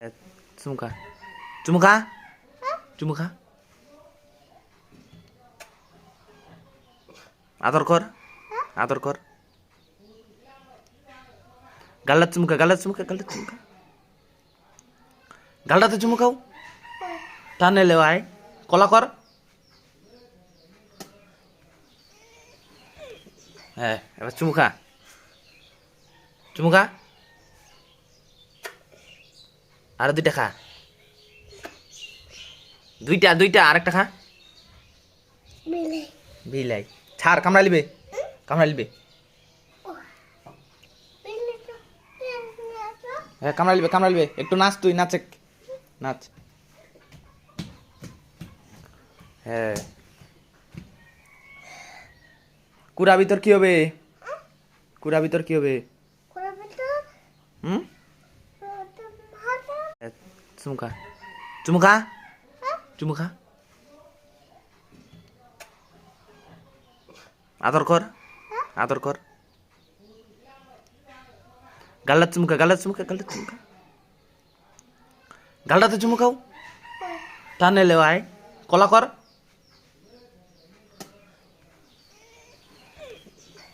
চুমু খা চুমু খা চুমু খা আদর কর আদর কর গাল্লা চুমু খা গাল্লা চুমু খা গাল্লা চুমু খা গালটাতে চুমু খাও টানে লেও আয় কলা কর হ্যাঁ এবার চুমু খা চুমু খা আর দুইটা খা দুইটা দুইটা আরেকটা খা বিলাই ছাড় কামড়া লিবে কামড়া লিবে হ্যাঁ কামড়া লিবে একটু নাচ তুই নাচে নাচ হ্যাঁ কুড়া ভিতর কি হবে কুড়া ভিতর কি হবে হুম চুমু খা চুমু খা চুমু খা আদর কর আদর কর গাল্লা চুমু খা গাল্লা চুমু খা গাল্লা চুমু খা গালটাতে চুমু খাও টানে লেও আয় কলা কর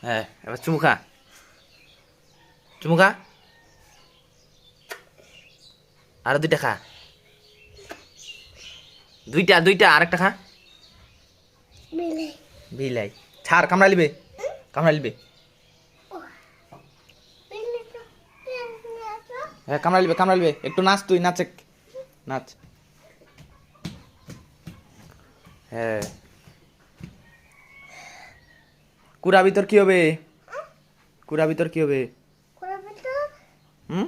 হ্যাঁ এবার চুমু খা চুমু খা আর দুইটা খা দুইটা দুইটা আরেকটা খা বিলাই ছাড় কামড়া লিবে হ্যাঁ কামড়া লিবে একটু নাচ তুই নাচে নাচ হ্যাঁ কুড়া ভিতর কি হবে কুড়া ভিতর কি হবে হুম